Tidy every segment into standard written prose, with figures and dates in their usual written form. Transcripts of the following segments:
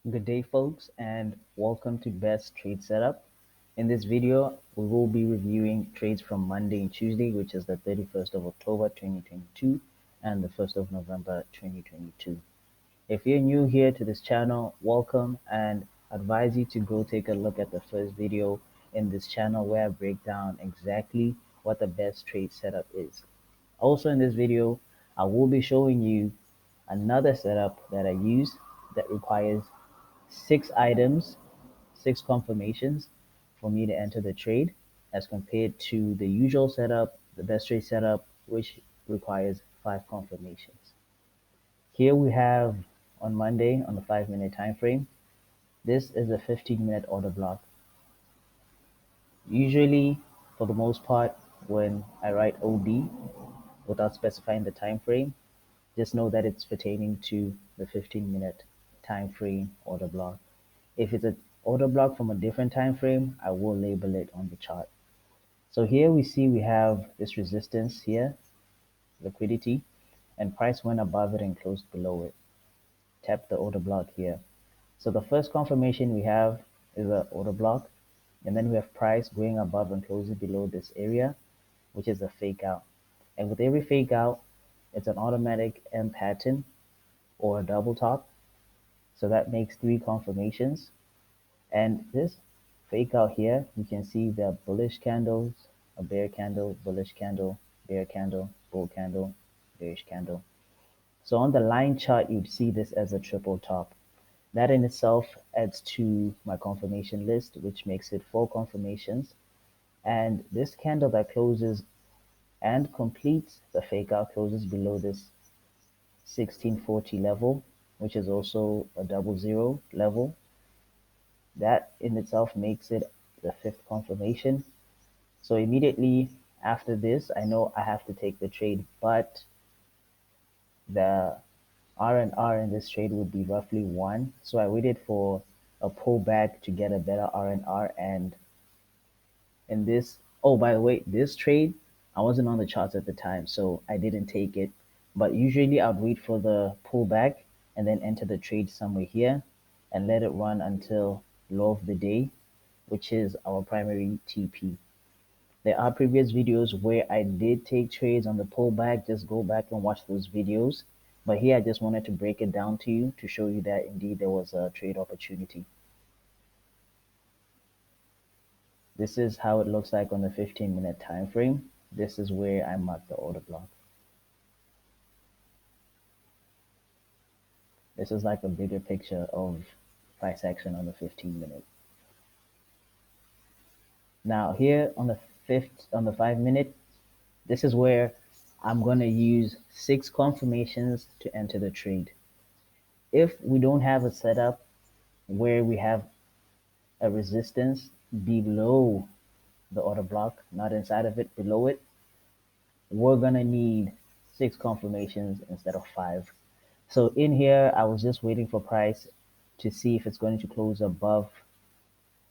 Good day, folks, and welcome to Best Trade Setup. In this video, we will be reviewing trades from Monday and Tuesday, which is the 31st of October 2022 and the 1st of November 2022. If you're new here to this channel, welcome, and advise you to go take a look at the first video in this channel where I break down exactly what the best trade setup is. Also in this video, I will be showing you another setup that I use that requires 6 items, 6 confirmations for me to enter the trade as compared to the usual setup, the best trade setup, which requires 5 confirmations. Here we have on Monday on the 5 minute time frame. This is a 15-minute order block. Usually, for the most part, when I write OD without specifying the time frame, just know that it's pertaining to the 15-minute time frame order block. If it's an order block from a different time frame, I will label it on the chart. So here we see we have this resistance here, liquidity, and price went above it and closed below it. Tap the order block here. So the first confirmation we have is an order block, and then we have price going above and closing below this area, which is a fake out. And with every fake out, it's an automatic M pattern or a double top. So that makes 3 confirmations. And this fake out here, you can see the bullish candles, a bear candle, bullish candle, bear candle, bull candle, bearish candle. So on the line chart, you'd see this as a triple top. That in itself adds to my confirmation list, which makes it 4 confirmations. And this candle that closes and completes the fake out closes below this 1640 level, which is also a double zero level. That in itself makes it the 5th confirmation. So immediately after this, I know I have to take the trade, but the R&R in this trade would be roughly 1. So I waited for a pullback to get a better R&R. And in this, oh, by the way, this trade, I wasn't on the charts at the time, so I didn't take it. But usually I'd wait for the pullback and then enter the trade somewhere here and let it run until low of the day, which is our primary TP. There are previous videos where I did take trades on the pullback. Just go back and watch those videos. But here I just wanted to break it down to you to show you that indeed there was a trade opportunity. This is how it looks like on the 15-minute time frame. This is where I marked the order block. This is like a bigger picture of price action on the 15-minute. Now here on the 5 minute, this is where I'm going to use 6 confirmations to enter the trade. If we don't have a setup where we have a resistance below the order block, not inside of it, below it, we're going to need 6 confirmations instead of 5. So in here, I was just waiting for price to see if it's going to close above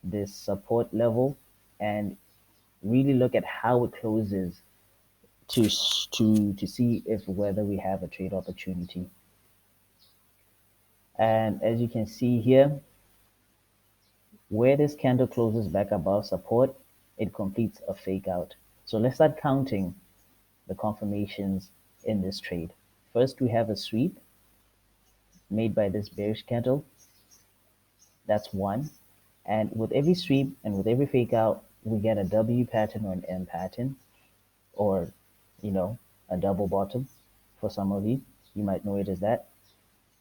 this support level and really look at how it closes to see if whether we have a trade opportunity. And as you can see here, where this candle closes back above support, it completes a fake out. So let's start counting the confirmations in this trade. First, we have a sweep made by this bearish candle. That's 1. And with every sweep and with every fake out, we get a W pattern or an M pattern, or, a double bottom for some of you. You might know it as that.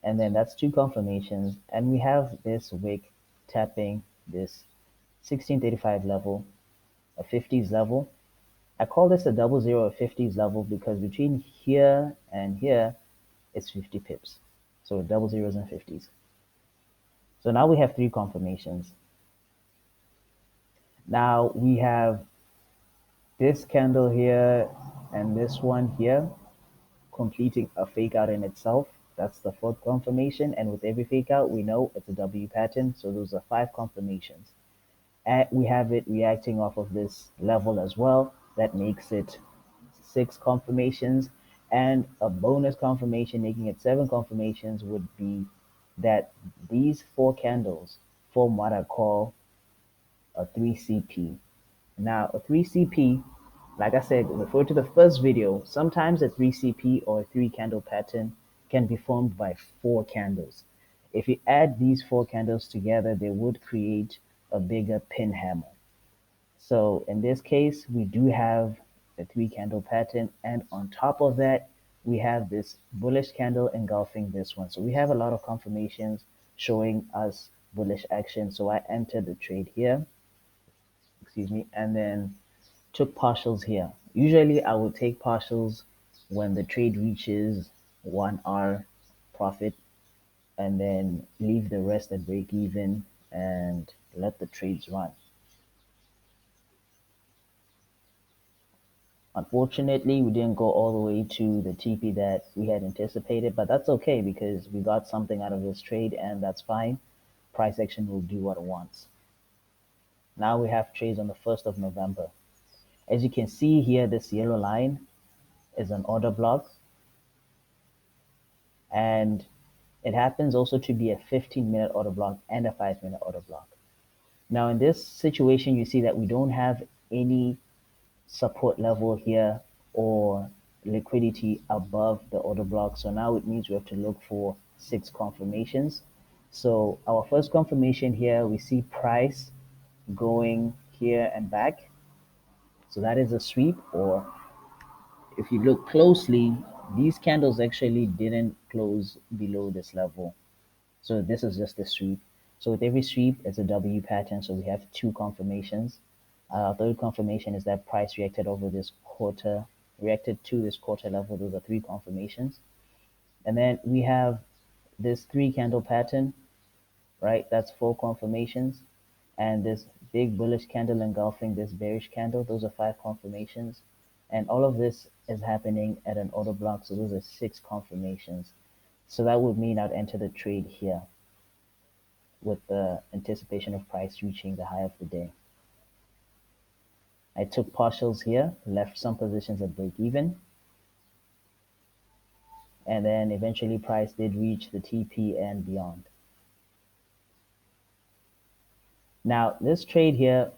And then that's 2 confirmations. And we have this wick tapping this 1635 level, a 50s level. I call this a double zero, a 50s level, because between here and here, it's 50 pips. So double zeros and 50s. So now we have 3 confirmations. Now we have this candle here and this one here completing a fake out in itself. That's the 4th confirmation. And with every fake out, we know it's a W pattern. So those are 5 confirmations. And we have it reacting off of this level as well. That makes it 6 confirmations. And a bonus confirmation, making it 7 confirmations, would be that these four candles form what I call a 3CP. Now, a 3CP, like I said, refer to the first video, sometimes a 3CP or a three candle pattern can be formed by four candles. If you add these four candles together, they would create a bigger pin hammer. So in this case, we do have the three candle pattern, and on top of that, we have this bullish candle engulfing this one. So we have a lot of confirmations showing us bullish action. So I entered the trade here, excuse me, and then took partials here. Usually I would take partials when the trade reaches 1 hour profit and then leave the rest at break even and let the trades run. Unfortunately, we didn't go all the way to the TP that we had anticipated, but that's okay because we got something out of this trade and that's fine. Price action will do what it wants. Now we have trades on the 1st of November. As you can see here, this yellow line is an order block, and it happens also to be a 15-minute order block and a 5-minute order block. Now in this situation, you see that we don't have any support level here or liquidity above the order block. So now it means we have to look for 6 confirmations. So our first confirmation here, we see price going here and back. So that is a sweep, or if you look closely, these candles actually didn't close below this level. So this is just a sweep. So with every sweep, it's a W pattern. So we have 2 confirmations. Third confirmation is that price reacted to this quarter level. Those are 3 confirmations. And then we have this 3 candle pattern, right? That's 4 confirmations. And this big bullish candle engulfing this bearish candle, those are 5 confirmations. And all of this is happening at an order block. So those are 6 confirmations. So that would mean I'd enter the trade here with the anticipation of price reaching the high of the day. I took partials here, left some positions at break even, and then eventually price did reach the TP and beyond. Now this trade here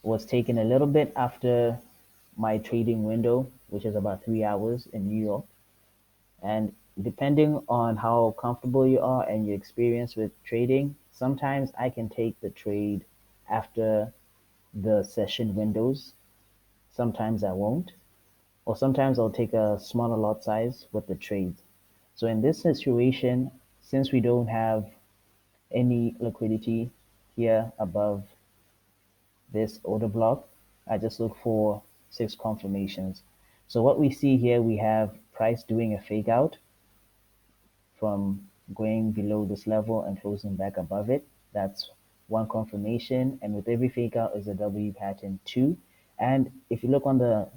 was taken a little bit after my trading window, which is about 3 hours in New York. And depending on how comfortable you are and your experience with trading, sometimes I can take the trade after the session windows. Sometimes I won't. Or sometimes I'll take a smaller lot size with the trades. So in this situation, since we don't have any liquidity here above this order block, I just look for 6 confirmations. So what we see here, we have price doing a fake out from going below this level and closing back above it. That's 1 confirmation. And with every fake out is a W pattern 2. And if you look on the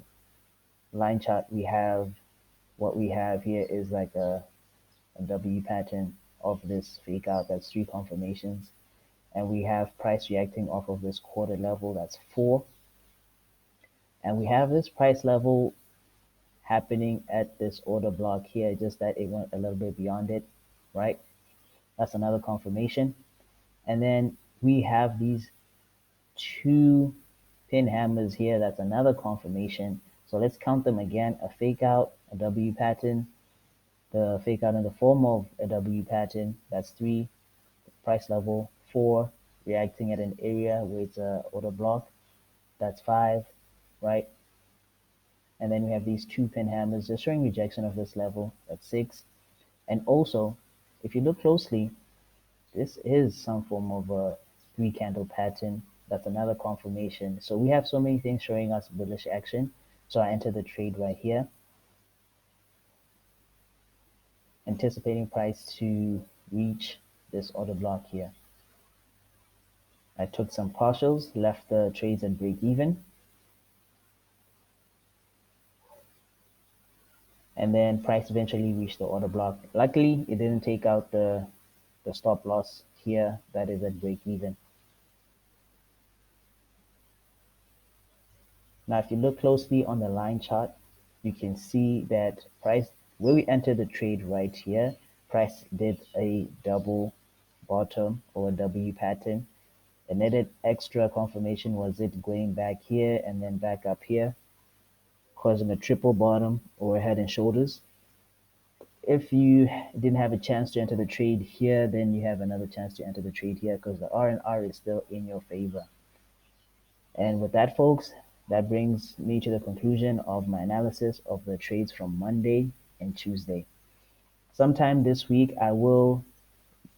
line chart, we have what we have here is like a W pattern of this fake out. That's 3 confirmations. And we have price reacting off of this quarter level. That's 4. And we have this price level happening at this order block here, just that it went a little bit beyond it, right? That's another confirmation. And then we have these 2 pin hammers here. That's another confirmation. So let's count them again. A fake out, a W pattern, the fake out in the form of a W pattern. That's 3. Price level 4, reacting at an area where it's a order block. That's 5, right? And then we have these 2 pin hammers just showing rejection of this level. That's 6. And also, if you look closely, this is some form of a 3 candle pattern. That's another confirmation. So we have so many things showing us bullish action. So I enter the trade right here, anticipating price to reach this order block here. I took some partials, left the trades at break even, and then price eventually reached the order block. Luckily, it didn't take out the stop loss here that is at break even. Now, if you look closely on the line chart, you can see that price, where we entered the trade right here, Price did a double bottom or a W pattern. A netted extra confirmation was it going back here and then back up here, causing a triple bottom or head and shoulders. If you didn't have a chance to enter the trade here, then you have another chance to enter the trade here because the R&R is still in your favor. And with that, folks, that brings me to the conclusion of my analysis of the trades from Monday and Tuesday. Sometime this week, I will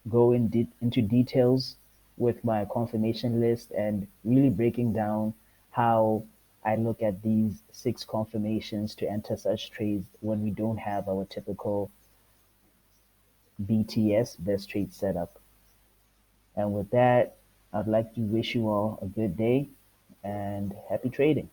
go into details with my confirmation list and really breaking down how I look at these six confirmations to enter such trades when we don't have our typical BTS best trade setup. And with that, I'd like to wish you all a good day and happy trading.